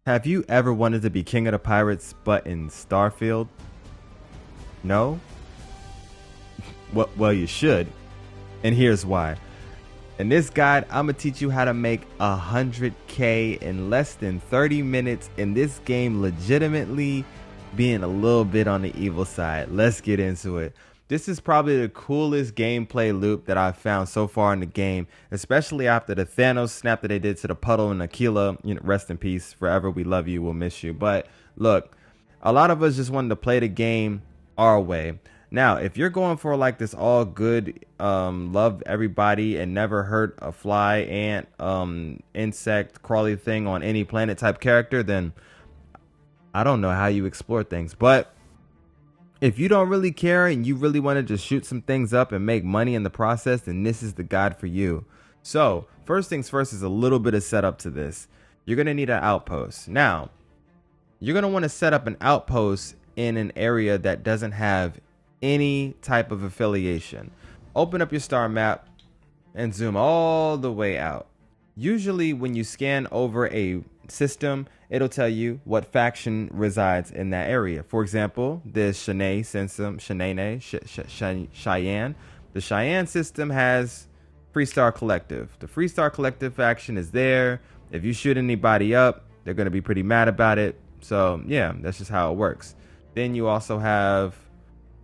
Have you ever wanted to be king of the pirates, but in Starfield? No? Well, you should. And here's why. In this guide, I'm going to teach you how to make 100K in less than 30 minutes in this game, legitimately being a little bit on the evil side. Let's get into it. This is probably the coolest gameplay loop that I've found so far in the game, especially after the Thanos snap that they did to the puddle and Aquila. You know, rest in peace. Forever, we love you. We'll miss you. But look, a lot of us just wanted to play the game our way. Now, if you're going for like this all good, love everybody and never hurt a fly, ant, insect, crawly thing on any planet type character, then I don't know how you explore things. But if you don't really care and you really want to just shoot some things up and make money in the process, then this is the guide for you. So first things first is a little bit of setup to this. You're going to need an outpost. Now, you're going to want to set up an outpost in an area that doesn't have any type of affiliation. Open up your star map and zoom all the way out. Usually when you scan over a system, it'll tell you what faction resides in that area. For example, the Cheyenne system. The Cheyenne system has Freestar Collective. The Freestar Collective faction is there. If you shoot anybody up, they're going to be pretty mad about it. So yeah, that's just how it works. Then you also have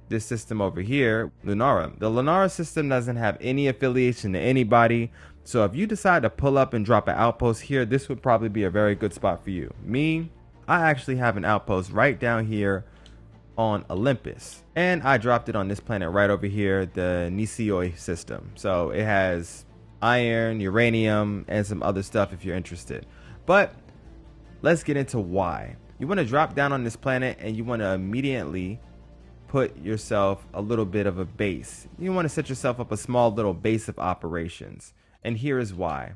this system over here, Lunara. The Lunara system doesn't have any affiliation to anybody. So if you decide to pull up and drop an outpost here, this would probably be a very good spot for you. Me, I actually have an outpost right down here on Olympus. And I dropped it on this planet right over here, the Nisioi system. So it has iron, uranium, and some other stuff if you're interested. But let's get into why. You want to drop down on this planet and you want to immediately put yourself a little bit of a base. You want to set yourself up a small little base of operations. And here is why.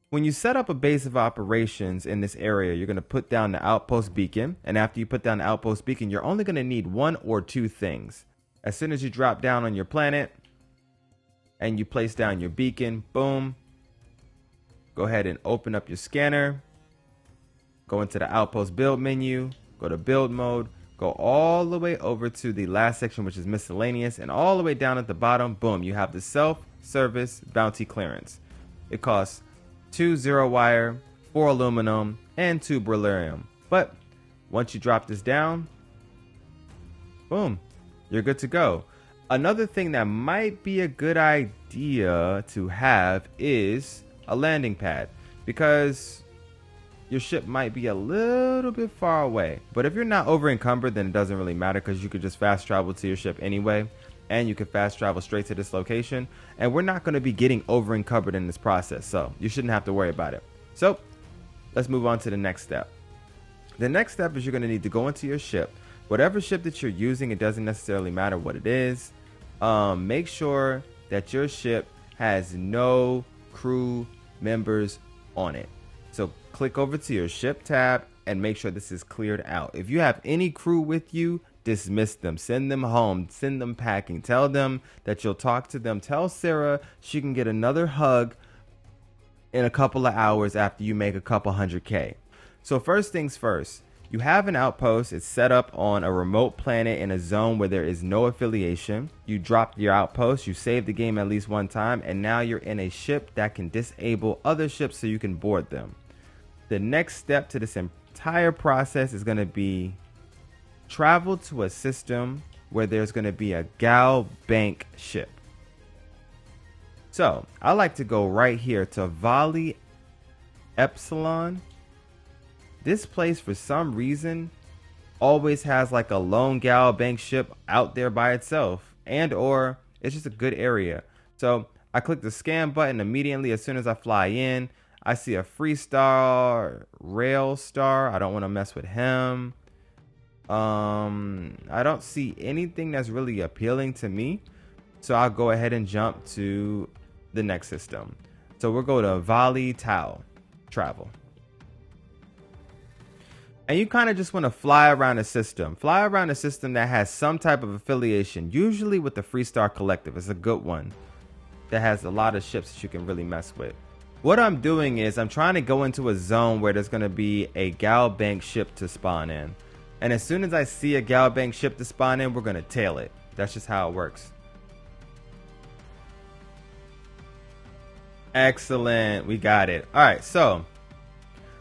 When you set up a base of operations in this area, you're going to put down the outpost beacon. And after you put down the outpost beacon, you're only going to need one or two things. As soon as you drop down on your planet and you place down your beacon, boom, go ahead and open up your scanner. Go into the outpost build menu, go to build mode, go all the way over to the last section, which is miscellaneous, and all the way down at the bottom, boom, you have the self-service bounty clearance. It costs 2 0 wire, 4 aluminum, and 2 beryllium. But once you drop this down, boom, you're good to go. Another thing that might be a good idea to have is a landing pad, because your ship might be a little bit far away. But if you're not over encumbered, then it doesn't really matter, because you could just fast travel to your ship anyway, and you can fast travel straight to this location, and we're not going to be getting over encumbered in this process, so you shouldn't have to worry about it. So let's move on to the next step. The next step is you're going to need to go into your ship. Whatever ship that you're using, it doesn't necessarily matter what it is. Make sure that your ship has no crew members on it. So click over to your ship tab and make sure this is cleared out. If you have any crew with you, dismiss them, send them home, send them packing, tell them that you'll talk to them. Tell Sarah she can get another hug in a couple of hours after you make a couple 100K. So first things first, you have an outpost. It's set up on a remote planet in a zone where there is no affiliation. You drop your outpost, you save the game at least one time, and now you're in a ship that can disable other ships so you can board them. The next step to this entire process is going to be travel to a system where there's going to be a GALBANK ship. So I like to go right here to Volley Epsilon. This place, for some reason, always has like a lone GALBANK ship out there by itself, and or it's just a good area. So I click the scan button immediately. As soon as I fly in, I see a Freestar Rail Star. I don't want to mess with him. I don't see anything that's really appealing to me, so I'll go ahead and jump to the next system. So we'll go to Volley Tau Travel. And you kind of just want to fly around a system. Fly around a system that has some type of affiliation, usually with the Freestar Collective. It's a good one that has a lot of ships that you can really mess with. What I'm doing is I'm trying to go into a zone where there's going to be a GALBANK ship to spawn in. And as soon as I see a GALBANK ship to spawn in, we're going to tail it. That's just how it works. Excellent. We got it. All right, so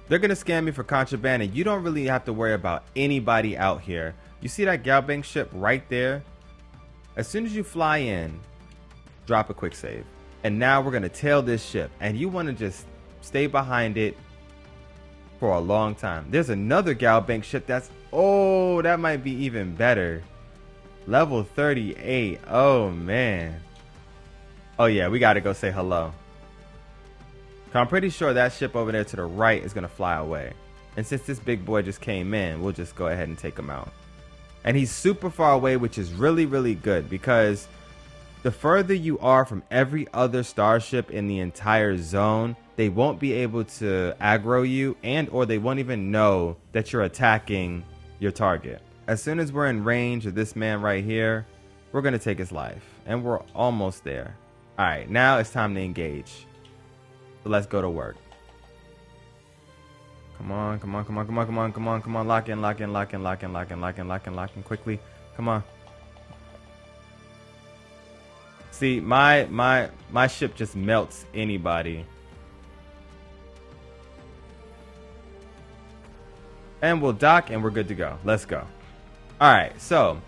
they're going to scan me for contraband, and you don't really have to worry about anybody out here. You see that GALBANK ship right there? As soon as you fly in, drop a quick save. And now we're going to tail this ship. And you want to just stay behind it for a long time. There's another GALBANK ship that's... Oh, that might be even better. Level 38. Oh, man. Oh, yeah. We got to go say hello. I'm pretty sure that ship over there to the right is going to fly away. And since this big boy just came in, we'll just go ahead and take him out. And he's super far away, which is really, really good because... the further you are from every other starship in the entire zone, they won't be able to aggro you, and or they won't even know that you're attacking your target. As soon as we're in range of this man right here, we're going to take his life. And we're almost there. Alright, now it's time to engage. So let's go to work. Come on, come on, come on, come on, come on, come on, come on. Lock in, lock in, lock in, lock in, lock in, lock in, lock in, lock in quickly. Come on. See, my ship just melts anybody. And we'll dock and we're good to go. Let's go. Alright, so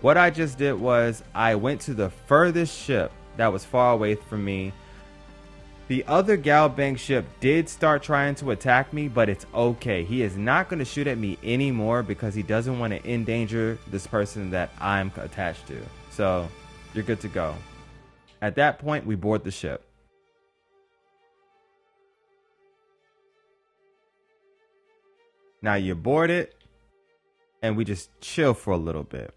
what I just did was I went to the furthest ship that was far away from me. The other GALBANK ship did start trying to attack me, but it's okay. He is not going to shoot at me anymore because he doesn't want to endanger this person that I'm attached to. So, you're good to go. At that point, we board the ship. Now you board it, and we just chill for a little bit.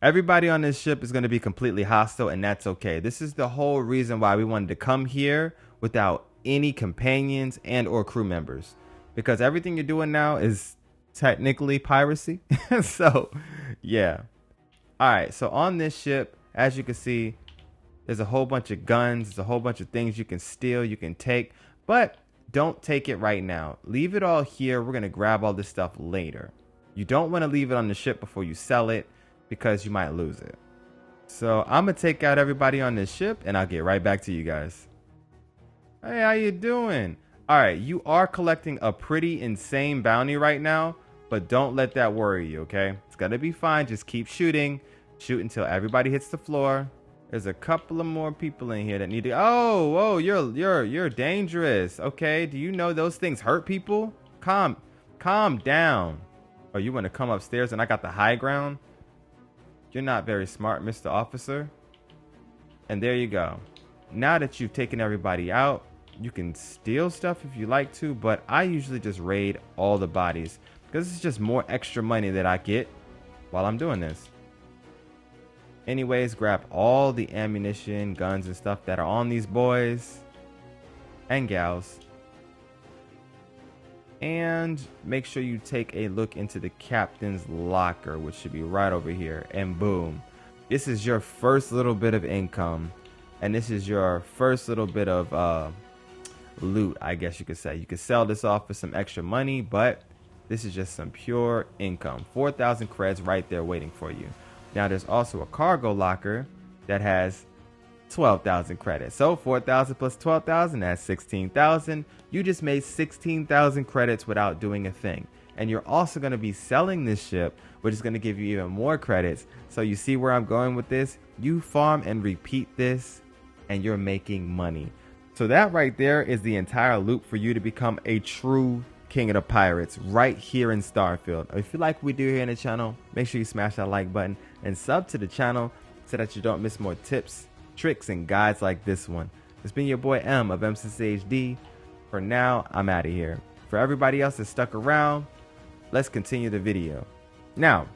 Everybody on this ship is going to be completely hostile, and that's okay. This is the whole reason why we wanted to come here without any companions and or crew members. Because everything you're doing now is technically piracy. So, yeah. Alright, so on this ship, as you can see, there's a whole bunch of guns. There's a whole bunch of things you can steal, you can take. But don't take it right now. Leave it all here. We're going to grab all this stuff later. You don't want to leave it on the ship before you sell it, because you might lose it. So I'm gonna take out everybody on this ship and I'll get right back to you guys. Hey, how you doing? Alright, you are collecting a pretty insane bounty right now, but don't let that worry you, okay? It's gonna be fine. Just keep shooting. Shoot until everybody hits the floor. There's a couple of more people in here that need to... Oh, you're dangerous. Okay, do you know those things hurt people? Calm down. Oh, you want to come upstairs and I got the high ground? You're not very smart, Mr. Officer. And there you go. Now that you've taken everybody out, you can steal stuff if you like to, but I usually just raid all the bodies because it's just more extra money that I get while I'm doing this. Anyways, grab all the ammunition, guns, and stuff that are on these boys and gals. And make sure you take a look into the captain's locker, which should be right over here. And boom. This is your first little bit of income. And this is your first little bit of loot, I guess you could say. You could sell this off for some extra money, but this is just some pure income. 4,000 creds right there waiting for you. Now there's also a cargo locker that has 12,000 credits. So 4,000 plus 12,000, that's 16,000. You just made 16,000 credits without doing a thing. And you're also going to be selling this ship, which is going to give you even more credits. So you see where I'm going with this? You farm and repeat this, and you're making money. So that right there is the entire loop for you to become a true king of the pirates right here in Starfield. If you like what we do here in the channel, make sure you smash that like button and sub to the channel so that you don't miss more tips, tricks, and guides like this one. It's been your boy M of MCCHD. For now, I'm out of here. For everybody else that stuck around, let's continue the video. Now,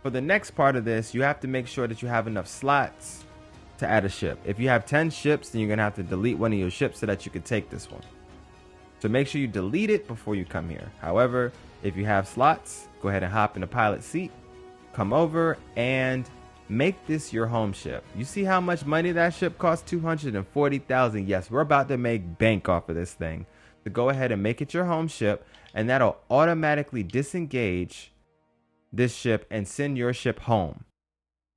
for the next part of this, you have to make sure that you have enough slots to add a ship. If you have 10 ships, then you're going to have to delete one of your ships so that you can take this one. So make sure you delete it before you come here. However, if you have slots, go ahead and hop in the pilot seat, come over and Make this your home ship. You see how much money that ship costs? 240,000. Yes, we're about to make bank off of this thing. So go ahead and make it your home ship, and that'll automatically disengage this ship and send your ship home.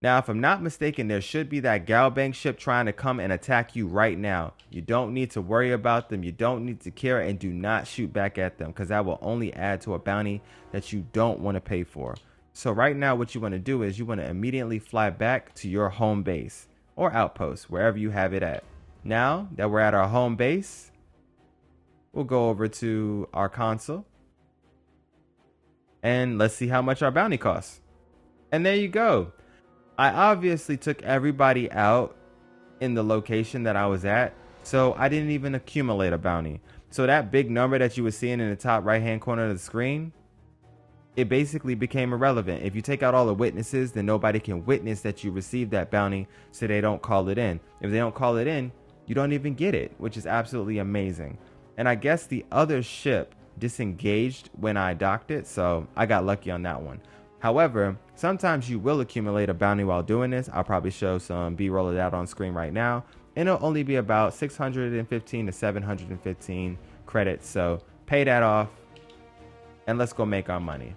Now, if I'm not mistaken, there should be that GALBANK ship trying to come and attack you right now. You don't need to worry about them. You don't need to care, and do not shoot back at them, because that will only add to a bounty that you don't want to pay for. So right now, what you want to do is you want to immediately fly back to your home base or outpost, wherever you have it at. Now that we're at our home base, we'll go over to our console and let's see how much our bounty costs. And there you go. I obviously took everybody out in the location that I was at, so I didn't even accumulate a bounty. So that big number that you were seeing in the top right hand corner of the screen, it basically became irrelevant. If you take out all the witnesses, then nobody can witness that you received that bounty, so they don't call it in. If they don't call it in, you don't even get it, which is absolutely amazing. And I guess the other ship disengaged when I docked it, so I got lucky on that one. However, sometimes you will accumulate a bounty while doing this. I'll probably show some B-roll of that on screen right now, and it'll only be about 615 to 715 credits. So pay that off, and let's go make our money.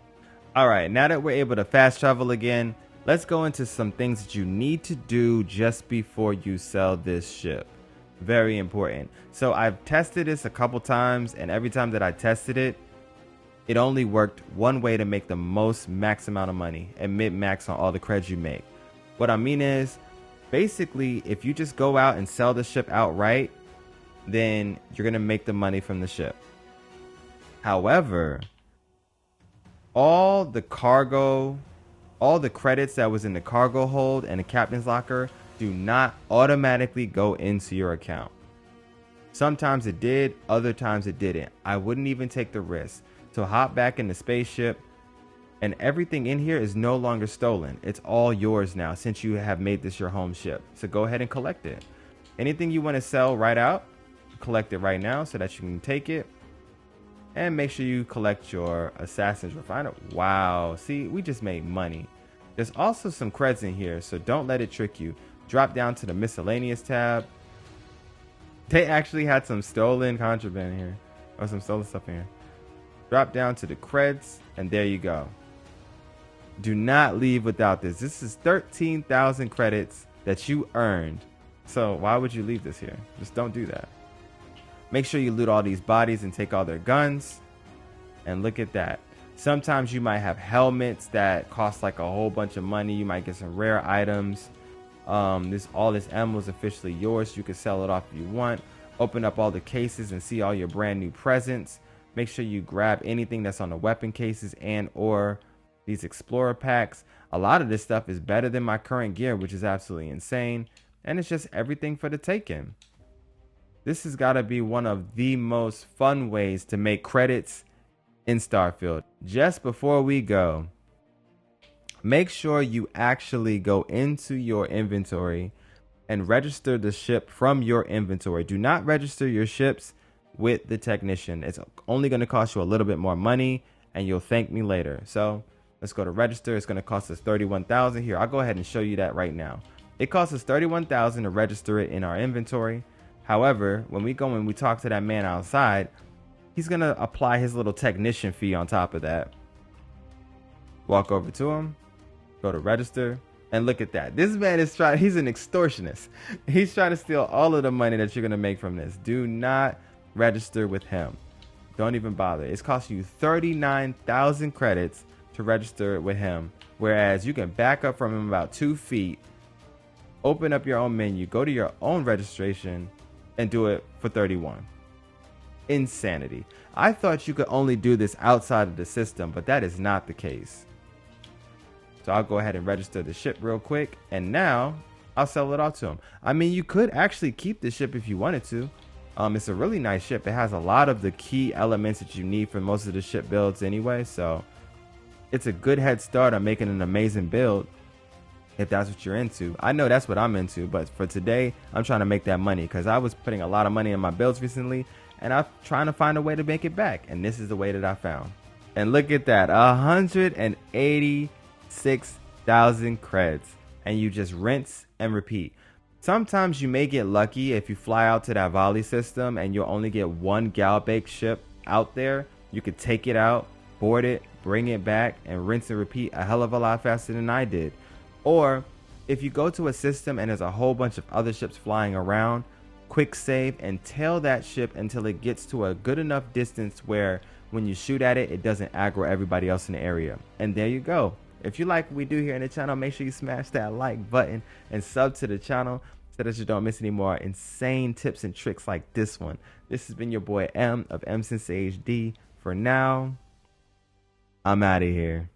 All right, now that we're able to fast travel again, let's go into some things that you need to do just before you sell this ship. Very important. So I've tested this a couple times, and every time that I tested it, it only worked one way to make the most max amount of money and mid-max on all the creds you make. What I mean is, basically, if you just go out and sell the ship outright, then you're going to make the money from the ship. However, all the cargo, all the credits that was in the cargo hold and the captain's locker do not automatically go into your account. Sometimes it did, other times it didn't. I wouldn't even take the risk. So hop back in the spaceship, and everything in here is no longer stolen. It's all yours now since you have made this your home ship. So go ahead and collect it. Anything you want to sell right out, collect it right now so that you can take it. And make sure you collect your Assassin's Refiner. Wow, see, we just made money. There's also some creds in here, so don't let it trick you. Drop down to the miscellaneous tab. They actually had some stolen contraband here, or some stolen stuff in here. Drop down to the creds, and there you go. Do not leave without this. This is 13,000 credits that you earned. So why would you leave this here? Just don't do that. Make sure you loot all these bodies and take all their guns. And look at that. Sometimes you might have helmets that cost like a whole bunch of money. You might get some rare items. All this ammo is officially yours. You can sell it off if you want. Open up all the cases and see all your brand new presents. Make sure you grab anything that's on the weapon cases and or these explorer packs. A lot of this stuff is better than my current gear, which is absolutely insane. And it's just everything for the taking. This has got to be one of the most fun ways to make credits in Starfield. Just before we go, make sure you actually go into your inventory and register the ship from your inventory. Do not register your ships with the technician. It's only going to cost you a little bit more money, and you'll thank me later. So let's go to register. It's going to cost us 31,000 here. I'll go ahead and show you that right now. It costs us 31,000 to register it in our inventory. However, when we go and we talk to that man outside, he's going to apply his little technician fee on top of that. Walk over to him, go to register, and look at that. This man is trying, he's an extortionist. He's trying to steal all of the money that you're going to make from this. Do not register with him. Don't even bother. It's costing you 39,000 credits to register with him, whereas you can back up from him about 2 feet, open up your own menu, go to your own registration, and do it for 31. Insanity. I thought you could only do this outside of the system, but that is not the case. So I'll go ahead and register the ship real quick, and now I'll sell it off to him. I mean, you could actually keep the ship if you wanted to. It's a really nice ship. It has a lot of the key elements that you need for most of the ship builds anyway, so it's a good head start on making an amazing build if that's what you're into. I know that's what I'm into, but for today, I'm trying to make that money because I was putting a lot of money in my builds recently, and I'm trying to find a way to make it back, and this is the way that I found. And look at that, 186,000 creds. and you just rinse and repeat. Sometimes you may get lucky if you fly out to that volley system and you'll only get one GALBANK ship out there. You could take it out, board it, bring it back, and rinse and repeat a hell of a lot faster than I did. Or if you go to a system and there's a whole bunch of other ships flying around, quick save and tail that ship until it gets to a good enough distance where when you shoot at it, it doesn't aggro everybody else in the area. And there you go. If you like what we do here in the channel, make sure you smash that like button and sub to the channel so that you don't miss any more insane tips and tricks like this one. This has been your boy M of M Sensei HD. For now, I'm out of here.